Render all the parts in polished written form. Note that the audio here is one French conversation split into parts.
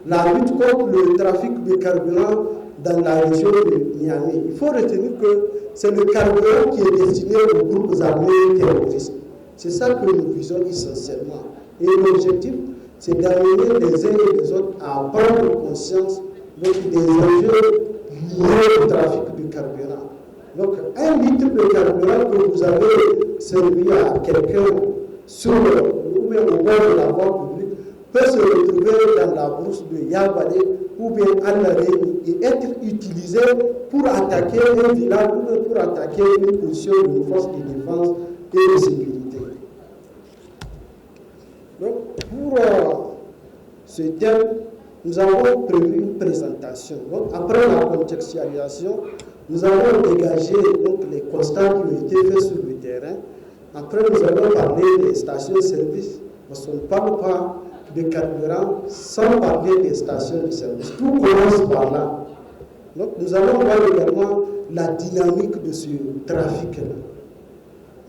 la lutte contre le trafic de carburant dans la région de Niamey. Il faut retenir que c'est le carburant qui est destiné aux groupes armés terroristes. C'est ça que nous visons essentiellement. Et l'objectif, c'est d'amener les uns et les autres à prendre conscience des enjeux liés au trafic de carburant. Donc, 1 litre de carburant que vous avez servi à quelqu'un ou bien au bord de la voie publique peut se retrouver dans la brousse de Yabadé ou bien à l'arène et être utilisé pour attaquer un village ou bien pour attaquer une position de force de défense et de sécurité. Donc, pour ce thème, nous avons prévu une présentation. Donc, après la contextualisation, nous avons dégagé donc, les constats qui ont été faits sur le terrain. Après, nous allons parler des stations-service. Parce qu'on ne parle pas de carburant sans parler des stations de service. Tout commence par là. Donc, nous allons voir également la dynamique de ce trafic-là.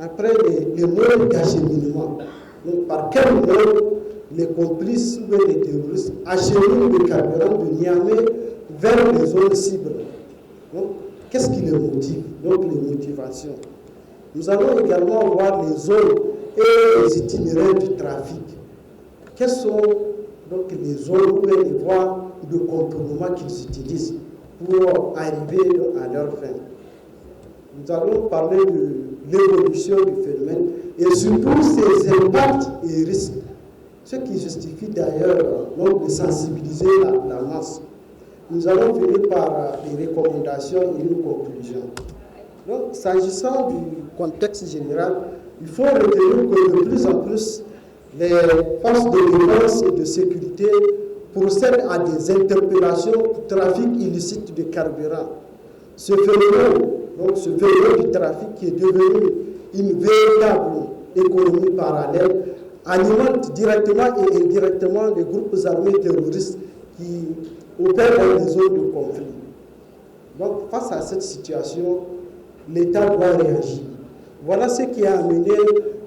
Après, les modes d'acheminement. Donc, par quel mode les complices ou les terroristes acheminent le carburant de Niamey vers les zones cibles. Donc, qu'est-ce qui les motive? Donc, les motivations. Nous allons également voir les zones et les itinéraires du trafic. Quelles sont donc les zones ou les voies de contournement qu'ils utilisent pour arriver à leur fin? Nous allons parler de l'évolution du phénomène et surtout ses impacts et risques, ce qui justifie d'ailleurs de sensibiliser la masse. Nous allons finir par des recommandations et une conclusion. Donc, s'agissant du contexte général, il faut retenir que de plus en plus, les forces de défense et de sécurité procèdent à des interpellations pour trafic illicite de carburant. Ce phénomène du trafic qui est devenu une véritable économie parallèle alimente directement et indirectement les groupes armés terroristes qui opèrent dans les zones de conflit. Donc, face à cette situation, l'État doit réagir. Voilà ce qui a amené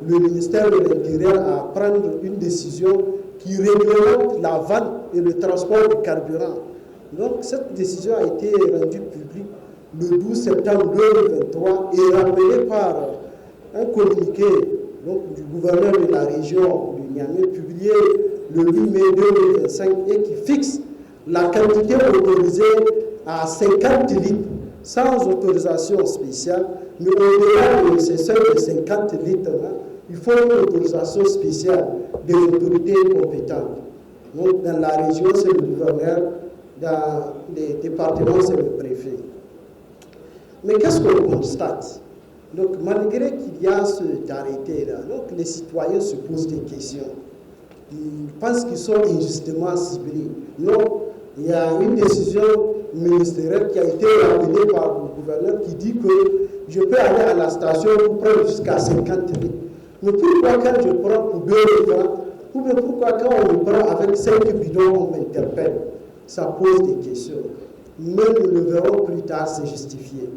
le ministère de l'Intérieur à prendre une décision qui réglemente la vente et le transport de carburant. Donc, cette décision a été rendue publique le 12 septembre 2023 et rappelée par un communiqué donc, du gouverneur de la région de Niamey, publié le 8 mai 2025 et qui fixe la quantité autorisée à 50 litres sans autorisation spéciale, mais au-delà de ces seuils de 50 litres, il faut une autorisation spéciale des autorités compétentes. Donc, dans la région, c'est le gouverneur, dans les départements, c'est le préfet. Mais qu'est-ce qu'on constate? Donc, malgré qu'il y a cet arrêté-là, donc les citoyens se posent des questions. Ils pensent qu'ils sont injustement ciblés. Non, il y a une décision ministérielle qui a été rappelée par le gouverneur qui dit que je peux aller à la station pour prendre jusqu'à 50 litres. Mais pourquoi quand je prends pour 2 francs, ou bien pourquoi quand on me prend avec 5 bidons, on m'interpelle? Ça pose des questions. Mais nous le verrons plus tard, c'est justifié.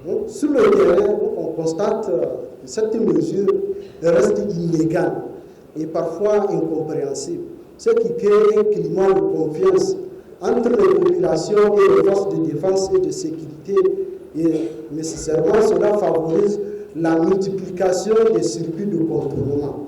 Donc, sur le terrain, on constate que cette mesure reste illégale et parfois incompréhensible, ce qui crée un climat de confiance entre les populations et les forces de défense et de sécurité. Et nécessairement, cela favorise la multiplication des circuits de contournement.